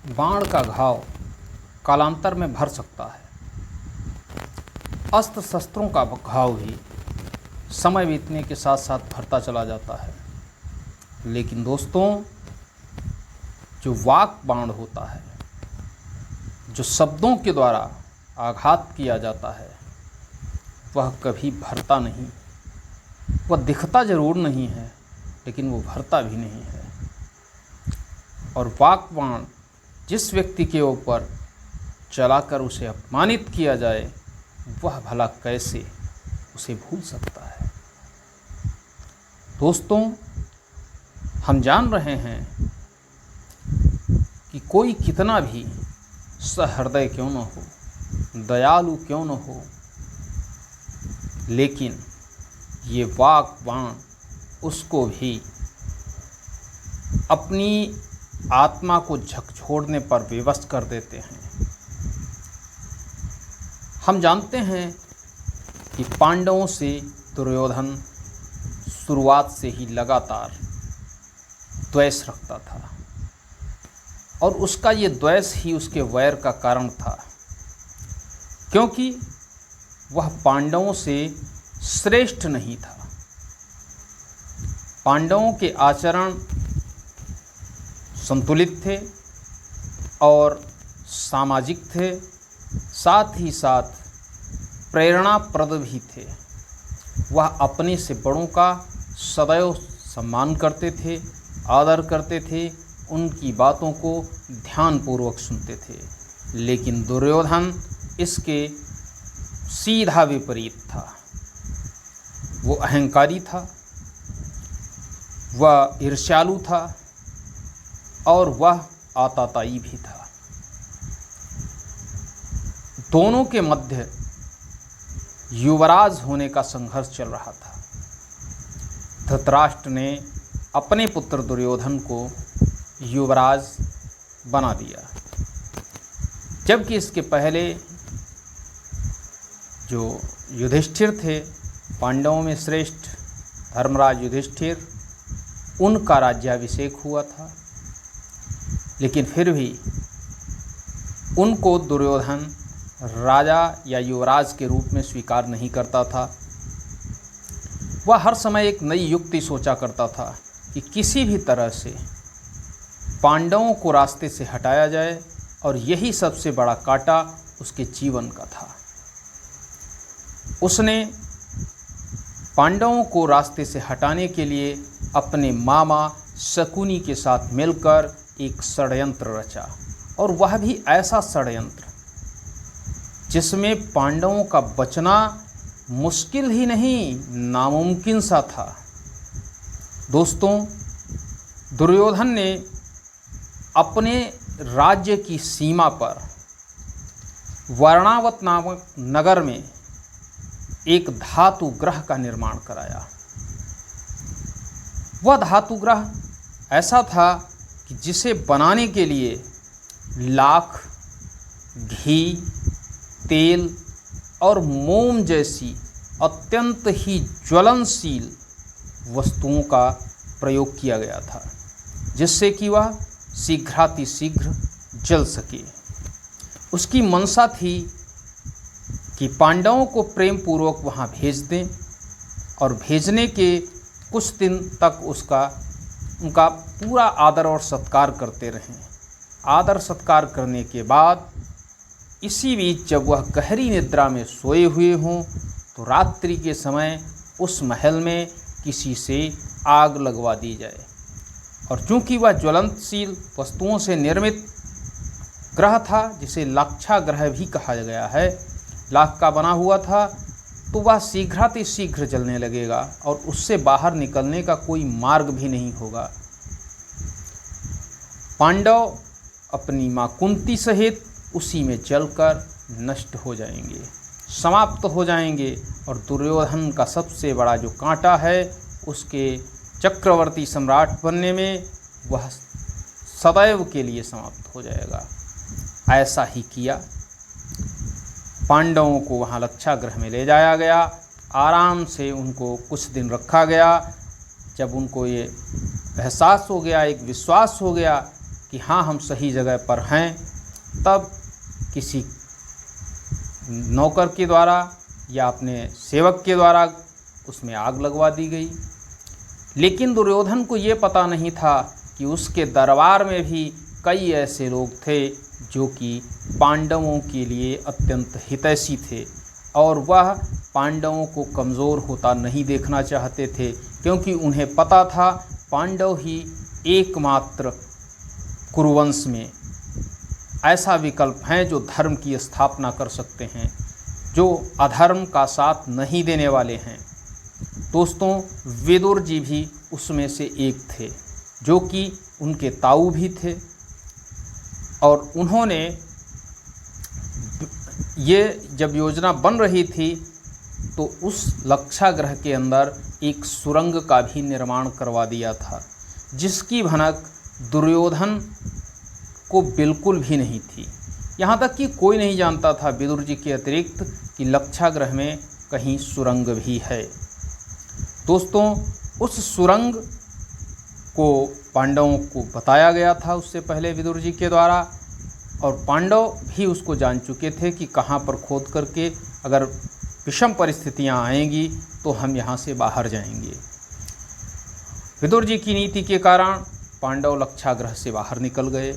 बाण का घाव कालांतर में भर सकता है। अस्त्र शस्त्रों का घाव भी समय बीतने के साथ साथ भरता चला जाता है। लेकिन दोस्तों, जो वाक बाण होता है, जो शब्दों के द्वारा आघात किया जाता है, वह कभी भरता नहीं। वह दिखता जरूर नहीं है, लेकिन वो भरता भी नहीं है। और वाक बाण जिस व्यक्ति के ऊपर चलाकर उसे अपमानित किया जाए, वह भला कैसे उसे भूल सकता है। दोस्तों, हम जान रहे हैं कि कोई कितना भी सहृदय क्यों न हो, दयालु क्यों न हो, लेकिन ये वाक बाण उसको भी अपनी आत्मा को झकझोरने पर विवश कर देते हैं। हम जानते हैं कि पांडवों से दुर्योधन शुरुआत से ही लगातार द्वेष रखता था, और उसका ये द्वेष ही उसके वैर का कारण था, क्योंकि वह पांडवों से श्रेष्ठ नहीं था। पांडवों के आचरण संतुलित थे और सामाजिक थे, साथ ही साथ प्रेरणाप्रद भी थे। वह अपने से बड़ों का सदैव सम्मान करते थे, आदर करते थे, उनकी बातों को ध्यानपूर्वक सुनते थे। लेकिन दुर्योधन इसके सीधा विपरीत था। वो अहंकारी था, वह ईर्ष्यालु था, और वह आताताई भी था। दोनों के मध्य युवराज होने का संघर्ष चल रहा था। धृतराष्ट्र ने अपने पुत्र दुर्योधन को युवराज बना दिया, जबकि इसके पहले जो युधिष्ठिर थे, पांडवों में श्रेष्ठ धर्मराज युधिष्ठिर, उनका राज्याभिषेक हुआ था। लेकिन फिर भी उनको दुर्योधन राजा या युवराज के रूप में स्वीकार नहीं करता था। वह हर समय एक नई युक्ति सोचा करता था कि किसी भी तरह से पांडवों को रास्ते से हटाया जाए, और यही सबसे बड़ा कांटा उसके जीवन का था। उसने पांडवों को रास्ते से हटाने के लिए अपने मामा शकुनी के साथ मिलकर एक षड्यंत्र रचा, और वह भी ऐसा षड्यंत्र जिसमें पांडवों का बचना मुश्किल ही नहीं, नामुमकिन सा था। दोस्तों, दुर्योधन ने अपने राज्य की सीमा पर वर्णावत नामक नगर में एक धातु ग्रह का निर्माण कराया। वह धातु ग्रह ऐसा था कि जिसे बनाने के लिए लाख, घी, तेल और मोम जैसी अत्यंत ही ज्वलनशील वस्तुओं का प्रयोग किया गया था, जिससे कि वह शीघ्रातिशीघ्र जल सके। उसकी मंशा थी कि पांडवों को प्रेम पूर्वक वहाँ भेज दें, और भेजने के कुछ दिन तक उनका पूरा आदर और सत्कार करते रहें। आदर सत्कार करने के बाद इसी बीच जब वह गहरी निद्रा में सोए हुए हों, तो रात्रि के समय उस महल में किसी से आग लगवा दी जाए। और चूंकि वह ज्वलनशील वस्तुओं से निर्मित ग्रह था, जिसे लाक्षा ग्रह भी कहा गया है, लाख का बना हुआ था, तो वह शीघ्रातिशीघ्र जलने लगेगा और उससे बाहर निकलने का कोई मार्ग भी नहीं होगा। पांडव अपनी मां कुंती सहित उसी में जलकर नष्ट हो जाएंगे, समाप्त हो जाएंगे, और दुर्योधन का सबसे बड़ा जो कांटा है, उसके चक्रवर्ती सम्राट बनने में, वह सदैव के लिए समाप्त हो जाएगा। ऐसा ही किया। पांडवों को वहाँ लक्षागृह में ले जाया गया, आराम से उनको कुछ दिन रखा गया। जब उनको ये एहसास हो गया, एक विश्वास हो गया कि हाँ हम सही जगह पर हैं, तब किसी नौकर के द्वारा या अपने सेवक के द्वारा उसमें आग लगवा दी गई। लेकिन दुर्योधन को ये पता नहीं था कि उसके दरबार में भी कई ऐसे लोग थे जो कि पांडवों के लिए अत्यंत हितैषी थे और वह पांडवों को कमज़ोर होता नहीं देखना चाहते थे, क्योंकि उन्हें पता था पांडव ही एकमात्र कुरुवंश में ऐसा विकल्प हैं जो धर्म की स्थापना कर सकते हैं, जो अधर्म का साथ नहीं देने वाले हैं। दोस्तों, विदुर जी भी उसमें से एक थे, जो कि उनके ताऊ भी थे और उन्होंने ये जब योजना बन रही थी तो उस लक्षागृह के अंदर एक सुरंग का भी निर्माण करवा दिया था, जिसकी भनक दुर्योधन को बिल्कुल भी नहीं थी। यहाँ तक कि कोई नहीं जानता था विदुर जी के अतिरिक्त कि लक्षागृह में कहीं सुरंग भी है। दोस्तों, उस सुरंग को पांडवों को बताया गया था उससे पहले विदुर जी के द्वारा, और पांडव भी उसको जान चुके थे कि कहाँ पर खोद करके अगर विषम परिस्थितियाँ आएंगी तो हम यहाँ से बाहर जाएंगे। विदुर जी की नीति के कारण पांडव लक्षागृह से बाहर निकल गए,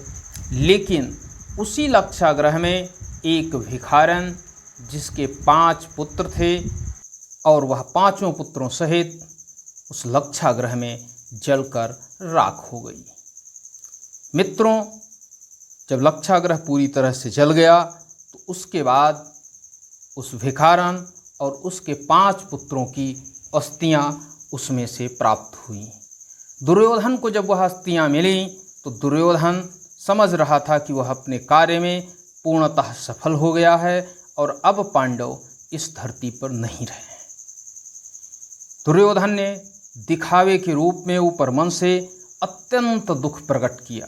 लेकिन उसी लक्षागृह में एक भिखारन जिसके 5 पुत्र थे और वह 5 पुत्रों सहित उस लक्षागृह में जलकर राख हो गई। मित्रों, जब लक्षागृह पूरी तरह से जल गया तो उसके बाद उस भिखारन और उसके 5 पुत्रों की अस्थियां उसमें से प्राप्त हुई। दुर्योधन को जब वह अस्थियां मिली तो दुर्योधन समझ रहा था कि वह अपने कार्य में पूर्णतः सफल हो गया है और अब पांडव इस धरती पर नहीं रहे। दुर्योधन ने दिखावे के रूप में ऊपर मन से अत्यंत दुख प्रकट किया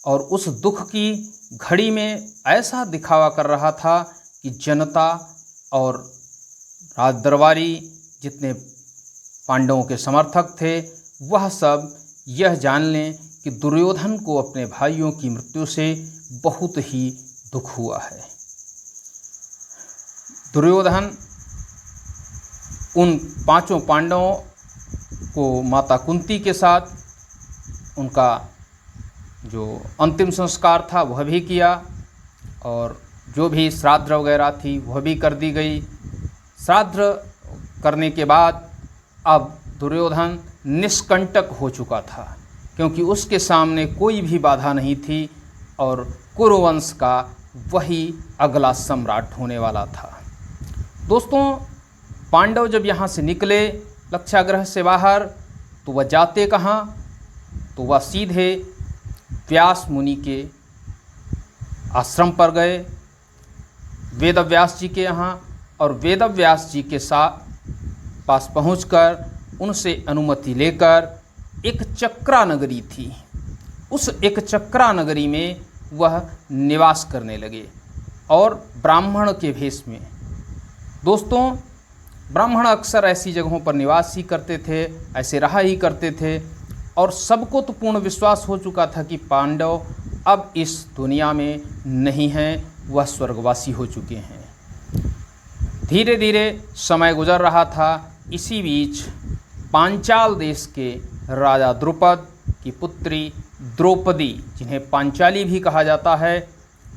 और उस दुख की घड़ी में ऐसा दिखावा कर रहा था कि जनता और राज दरबारी जितने पांडवों के समर्थक थे वह सब यह जान लें कि दुर्योधन को अपने भाइयों की मृत्यु से बहुत ही दुख हुआ है। दुर्योधन उन 5 पांडवों को माता कुंती के साथ उनका जो अंतिम संस्कार था वह भी किया और जो भी श्राद्ध वगैरह थी वह भी कर दी गई। श्राद्ध करने के बाद अब दुर्योधन निष्कंटक हो चुका था, क्योंकि उसके सामने कोई भी बाधा नहीं थी और कुरुवंश का वही अगला सम्राट होने वाला था। दोस्तों, पांडव जब यहाँ से निकले लक्षागृह से बाहर तो वह जाते कहाँ, तो वह सीधे व्यास मुनि के आश्रम पर गए, वेदव्यास जी के यहाँ, और वेदव्यास जी के पास पहुंचकर उनसे अनुमति लेकर एक चक्रा नगरी थी, उस एक चक्रा नगरी में वह निवास करने लगे और ब्राह्मण के भेष में। दोस्तों, ब्राह्मण अक्सर ऐसी जगहों पर निवास ही करते थे, ऐसे रहा ही करते थे और सबको तो पूर्ण विश्वास हो चुका था कि पांडव अब इस दुनिया में नहीं हैं, वह स्वर्गवासी हो चुके हैं। धीरे धीरे समय गुजर रहा था। इसी बीच पांचाल देश के राजा द्रुपद की पुत्री द्रौपदी, जिन्हें पांचाली भी कहा जाता है,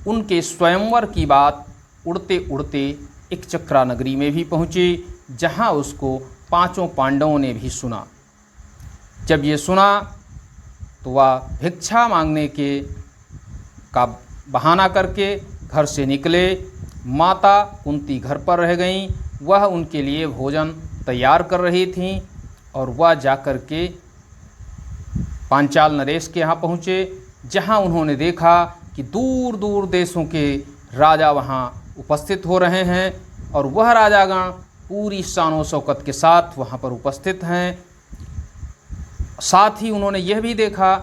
उनके स्वयंवर की बात उड़ते उड़ते एक चक्रा नगरी में भी पहुंची, जहां उसको 5 पांडवों ने भी सुना। जब ये सुना तो वह भिक्षा मांगने का बहाना करके घर से निकले। माता कुंती घर पर रह गईं, वह उनके लिए भोजन तैयार कर रही थीं और वह जाकर के पांचाल नरेश के यहाँ पहुँचे, जहाँ उन्होंने देखा कि दूर दूर देशों के राजा वहाँ उपस्थित हो रहे हैं और वह राजागण पूरी शान शौकत के साथ वहाँ पर उपस्थित हैं। साथ ही उन्होंने यह भी देखा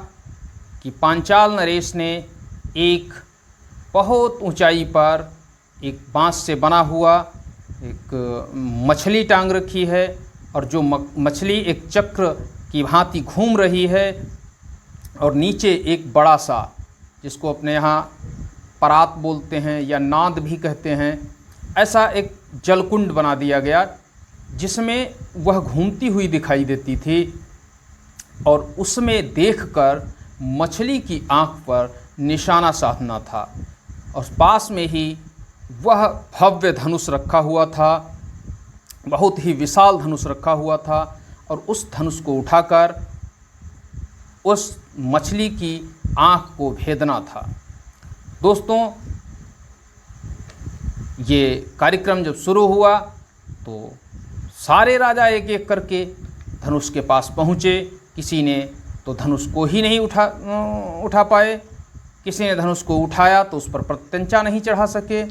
कि पांचाल नरेश ने एक बहुत ऊंचाई पर एक बांस से बना हुआ एक मछली टांग रखी है और जो मछली एक चक्र की भांति घूम रही है और नीचे एक बड़ा सा जिसको अपने यहाँ परात बोलते हैं या नाद भी कहते हैं, ऐसा एक जलकुंड बना दिया गया जिसमें वह घूमती हुई दिखाई देती थी और उसमें देखकर मछली की आंख पर निशाना साधना था। और पास में ही वह भव्य धनुष रखा हुआ था, बहुत ही विशाल धनुष रखा हुआ था, और उस धनुष को उठाकर उस मछली की आंख को भेदना था। दोस्तों, ये कार्यक्रम जब शुरू हुआ तो सारे राजा एक एक करके धनुष के पास पहुँचे। किसी ने तो धनुष को ही नहीं उठा पाए, किसी ने धनुष को उठाया तो उस पर प्रत्यंचा नहीं चढ़ा सके।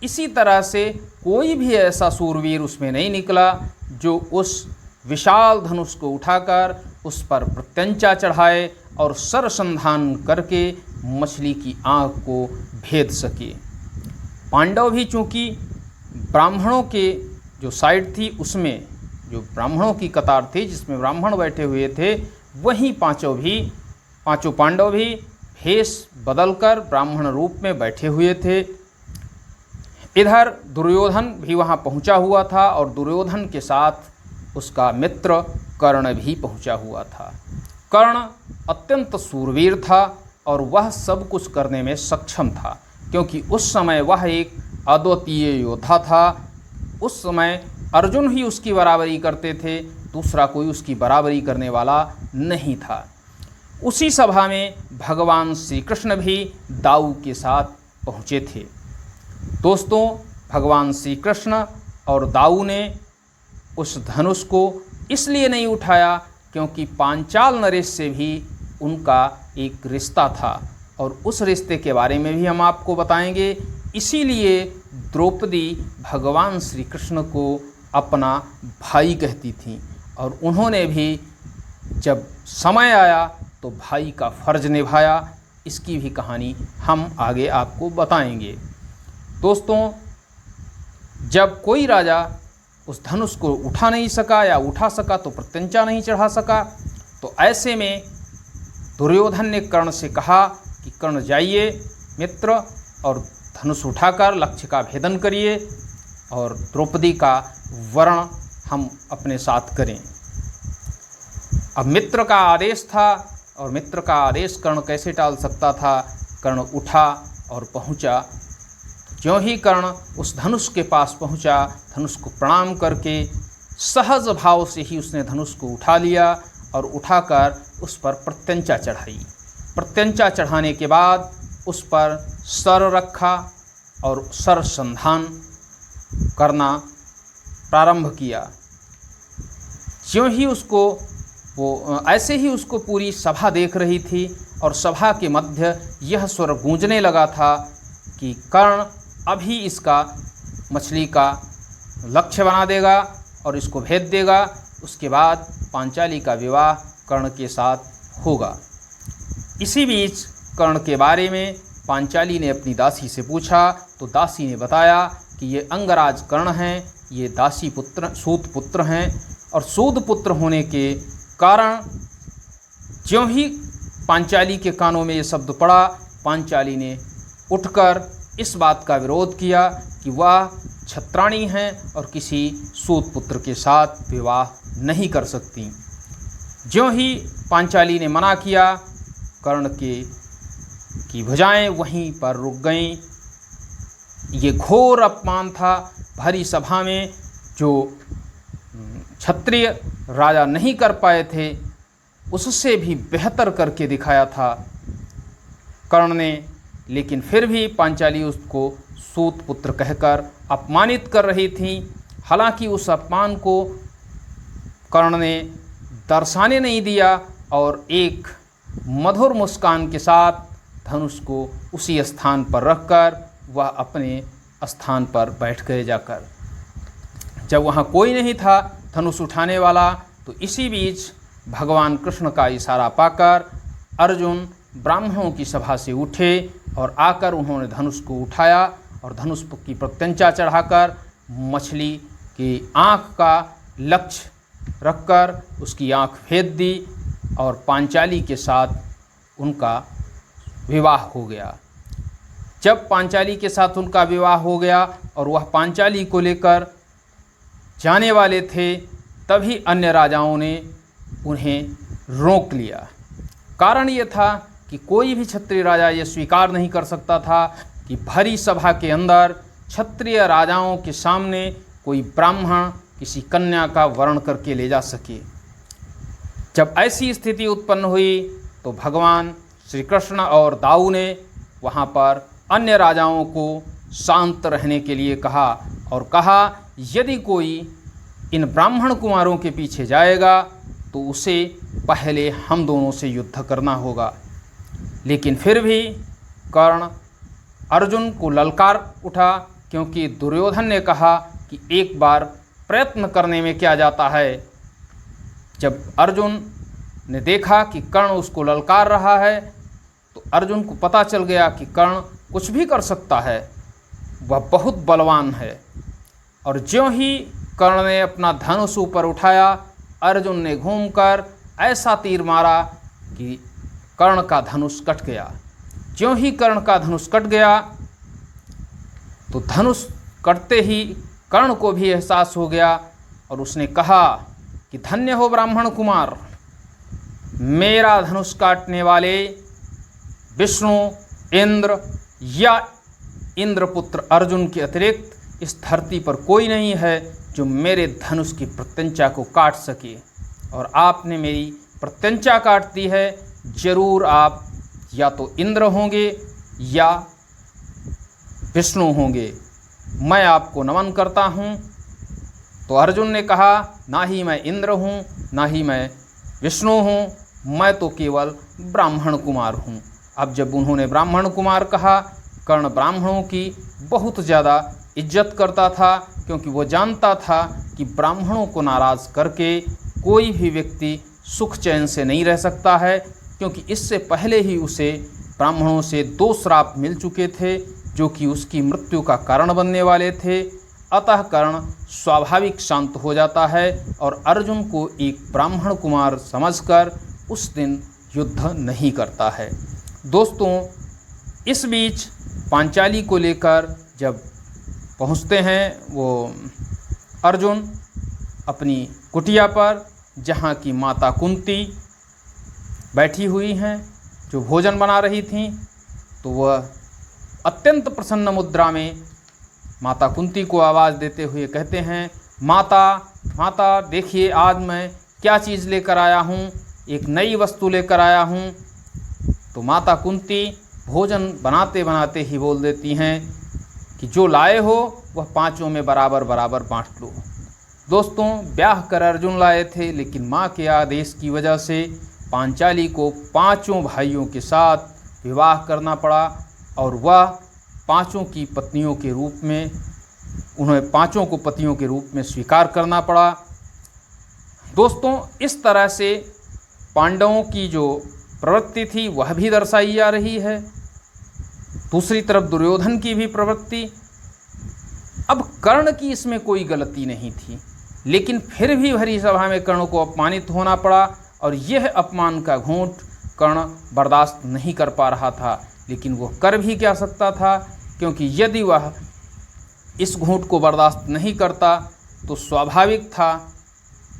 इसी तरह से कोई भी ऐसा सूरवीर उसमें नहीं निकला जो उस विशाल धनुष को उठाकर उस पर प्रत्यंचा चढ़ाए और सरसंधान करके मछली की आँख को भेद सके। पांडव भी चूँकि ब्राह्मणों के जो साइड थी, उसमें जो ब्राह्मणों की कतार थी जिसमें ब्राह्मण बैठे हुए थे, वहीं पांचों पांडव भी भेष बदलकर ब्राह्मण रूप में बैठे हुए थे। इधर दुर्योधन भी वहाँ पहुँचा हुआ था और दुर्योधन के साथ उसका मित्र कर्ण भी पहुँचा हुआ था। कर्ण अत्यंत सूरवीर था और वह सब कुछ करने में सक्षम था, क्योंकि उस समय वह एक अद्वितीय योद्धा था। उस समय अर्जुन ही उसकी बराबरी करते थे, दूसरा कोई उसकी बराबरी करने वाला नहीं था। उसी सभा में भगवान श्री कृष्ण भी दाऊ के साथ पहुँचे थे। दोस्तों, भगवान श्री कृष्ण और दाऊ ने उस धनुष को इसलिए नहीं उठाया क्योंकि पांचाल नरेश से भी उनका एक रिश्ता था, और उस रिश्ते के बारे में भी हम आपको बताएंगे। इसीलिए द्रौपदी भगवान श्री कृष्ण को अपना भाई कहती थी, और उन्होंने भी जब समय आया तो भाई का फर्ज निभाया। इसकी भी कहानी हम आगे आपको बताएंगे। दोस्तों, जब कोई राजा उस धनुष को उठा नहीं सका या उठा सका तो प्रत्यंचा नहीं चढ़ा सका, तो ऐसे में दुर्योधन ने कर्ण से कहा कि कर्ण जाइए मित्र और धनुष उठाकर लक्ष्य का भेदन करिए और द्रौपदी का वरण हम अपने साथ करें। अब मित्र का आदेश था और मित्र का आदेश कर्ण कैसे टाल सकता था। कर्ण उठा और पहुंचा। ज्यों ही कर्ण उस धनुष के पास पहुंचा, धनुष को प्रणाम करके सहज भाव से ही उसने धनुष को उठा लिया और उठाकर उस पर प्रत्यंचा चढ़ाई। प्रत्यंचा चढ़ाने के बाद उस पर सर रखा और सर संधान करना प्रारंभ किया। ज्यों ही उसको ऐसे ही उसको पूरी सभा देख रही थी और सभा के मध्य यह स्वर गूंजने लगा था कि कर्ण अभी इसका मछली का लक्ष्य बना देगा और इसको भेद देगा। उसके बाद पांचाली का विवाह कर्ण के साथ होगा। इसी बीच कर्ण के बारे में पांचाली ने अपनी दासी से पूछा तो दासी ने बताया कि ये अंगराज कर्ण हैं, ये दासी पुत्र सूत पुत्र हैं, और सूत पुत्र होने के कारण ज्यों ही पांचाली के कानों में ये शब्द पड़ा, पांचाली ने उठकर इस बात का विरोध किया कि वह छत्राणी हैं और किसी सूत पुत्र के साथ विवाह नहीं कर सकती। ज्यों ही पांचाली ने मना किया, कर्ण की भुजाएं वहीं पर रुक गईं। ये घोर अपमान था। भरी सभा में जो क्षत्रिय राजा नहीं कर पाए थे, उससे भी बेहतर करके दिखाया था कर्ण ने। लेकिन फिर भी पांचाली उसको सूत पुत्र कहकर अपमानित कर रही थी। हालांकि उस अपमान को कर्ण ने दर्शाने नहीं दिया और एक मधुर मुस्कान के साथ धनुष को उसी स्थान पर रखकर वह अपने स्थान पर बैठ गए जाकर। जब वहाँ कोई नहीं था धनुष उठाने वाला, तो इसी बीच भगवान कृष्ण का इशारा पाकर अर्जुन ब्राह्मणों की सभा से उठे और आकर उन्होंने धनुष को उठाया और धनुष की प्रत्यंचा चढ़ाकर मछली की आँख का लक्ष्य रखकर उसकी आँख भेद दी और पांचाली के साथ उनका विवाह हो गया। जब पांचाली के साथ उनका विवाह हो गया और वह पांचाली को लेकर जाने वाले थे, तभी अन्य राजाओं ने उन्हें रोक लिया। कारण ये था कि कोई भी क्षत्रिय राजा ये स्वीकार नहीं कर सकता था कि भरी सभा के अंदर क्षत्रिय राजाओं के सामने कोई ब्राह्मण किसी कन्या का वरण करके ले जा सके। जब ऐसी स्थिति उत्पन्न हुई तो भगवान श्री कृष्ण और दाऊ ने वहाँ पर अन्य राजाओं को शांत रहने के लिए कहा और कहा, यदि कोई इन ब्राह्मण कुमारों के पीछे जाएगा तो उसे पहले हम दोनों से युद्ध करना होगा। लेकिन फिर भी कर्ण अर्जुन को ललकार उठा, क्योंकि दुर्योधन ने कहा कि एक बार प्रयत्न करने में क्या जाता है। जब अर्जुन ने देखा कि कर्ण उसको ललकार रहा है तो अर्जुन को पता चल गया कि कर्ण कुछ भी कर सकता है, वह बहुत बलवान है। और ज्यों ही कर्ण ने अपना धनुष ऊपर उठाया, अर्जुन ने घूमकर ऐसा तीर मारा कि कर्ण का धनुष कट गया। ज्यों ही कर्ण का धनुष कट गया तो धनुष कटते ही कर्ण को भी एहसास हो गया और उसने कहा कि धन्य हो ब्राह्मण कुमार, मेरा धनुष काटने वाले विष्णु, इंद्र या इंद्रपुत्र अर्जुन के अतिरिक्त इस धरती पर कोई नहीं है जो मेरे धनुष की प्रत्यंचा को काट सके। और आपने मेरी प्रत्यंचा काट दी है, जरूर आप या तो इंद्र होंगे या विष्णु होंगे, मैं आपको नमन करता हूँ। तो अर्जुन ने कहा, ना ही मैं इंद्र हूँ ना ही मैं विष्णु हूँ, मैं तो केवल ब्राह्मण कुमार हूँ। अब जब उन्होंने ब्राह्मण कुमार कहा, कर्ण ब्राह्मणों की बहुत ज़्यादा इज्जत करता था, क्योंकि वो जानता था कि ब्राह्मणों को नाराज़ करके कोई भी व्यक्ति सुख चैन से नहीं रह सकता है, क्योंकि इससे पहले ही उसे ब्राह्मणों से 2 श्राप मिल चुके थे जो कि उसकी मृत्यु का कारण बनने वाले थे। अतः कर्ण स्वाभाविक शांत हो जाता है और अर्जुन को एक ब्राह्मण कुमार समझकर उस दिन युद्ध नहीं करता है। दोस्तों, इस बीच पांचाली को लेकर जब पहुंचते हैं वो अर्जुन अपनी कुटिया पर, जहाँ की माता कुंती बैठी हुई हैं जो भोजन बना रही थीं, तो वह अत्यंत प्रसन्न मुद्रा में माता कुंती को आवाज़ देते हुए कहते हैं, माता माता देखिए आज मैं क्या चीज़ लेकर आया हूँ, एक नई वस्तु लेकर आया हूँ। तो माता कुंती भोजन बनाते बनाते ही बोल देती हैं कि जो लाए हो वह 5 में बराबर बराबर बांट लो। दोस्तों, ब्याह कर अर्जुन लाए थे, लेकिन माँ के आदेश की वजह से पांचाली को 5 भाइयों के साथ विवाह करना पड़ा और वह 5 की पत्नियों के रूप में, उन्हें 5 को पतियों के रूप में स्वीकार करना पड़ा। दोस्तों, इस तरह से पांडवों की जो प्रवृत्ति थी वह भी दर्शाई जा रही है, दूसरी तरफ दुर्योधन की भी प्रवृत्ति। अब कर्ण की इसमें कोई गलती नहीं थी, लेकिन फिर भी भरी सभा में कर्ण को अपमानित होना पड़ा और यह अपमान का घूंट कर्ण बर्दाश्त नहीं कर पा रहा था। लेकिन वो कर भी क्या सकता था, क्योंकि यदि वह इस घूंट को बर्दाश्त नहीं करता तो स्वाभाविक था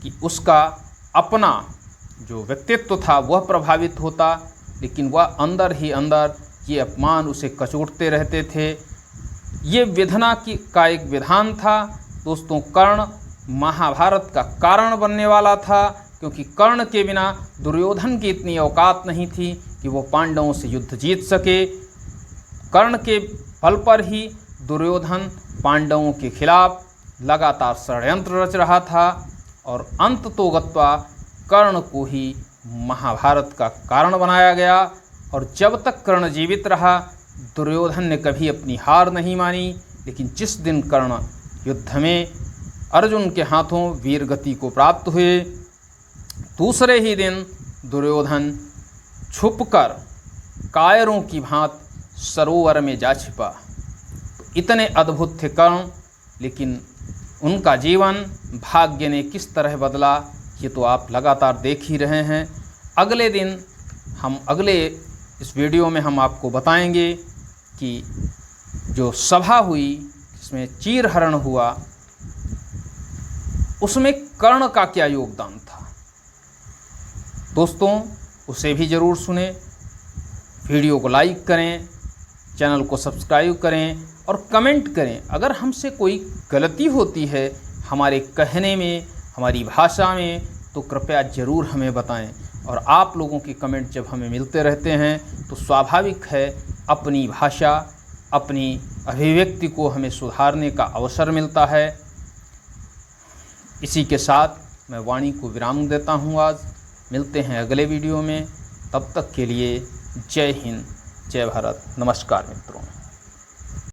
कि उसका अपना जो व्यक्तित्व था वह प्रभावित होता। लेकिन वह अंदर ही अंदर ये अपमान उसे कचोटते रहते थे। ये विधना का एक विधान था। दोस्तों, कर्ण महाभारत का कारण बनने वाला था, क्योंकि कर्ण के बिना दुर्योधन की इतनी औकात नहीं थी कि वो पांडवों से युद्ध जीत सके। कर्ण के बल पर ही दुर्योधन पांडवों के खिलाफ लगातार षड्यंत्र रच रहा था और अंत तो गत्वा कर्ण को ही महाभारत का कारण बनाया गया। और जब तक कर्ण जीवित रहा, दुर्योधन ने कभी अपनी हार नहीं मानी। लेकिन जिस दिन कर्ण युद्ध में अर्जुन के हाथों वीर गति को प्राप्त हुए, दूसरे ही दिन दुर्योधन छुपकर कायरों की भांति सरोवर में जा छिपा। इतने अद्भुत थे कर्ण, लेकिन उनका जीवन भाग्य ने किस तरह बदला ये तो आप लगातार देख ही रहे हैं। अगले दिन हम अगले इस वीडियो में हम आपको बताएंगे कि जो सभा हुई जिसमें चीरहरण हुआ उसमें कर्ण का क्या योगदान था। दोस्तों उसे भी ज़रूर सुने, वीडियो को लाइक करें, चैनल को सब्सक्राइब करें और कमेंट करें। अगर हमसे कोई गलती होती है हमारे कहने में, हमारी भाषा में, तो कृपया ज़रूर हमें बताएं। और आप लोगों के कमेंट जब हमें मिलते रहते हैं तो स्वाभाविक है अपनी भाषा, अपनी अभिव्यक्ति को हमें सुधारने का अवसर मिलता है। इसी के साथ मैं वाणी को विराम देता हूँ। आज मिलते हैं अगले वीडियो में, तब तक के लिए जय हिंद, जय भारत, नमस्कार मित्रों।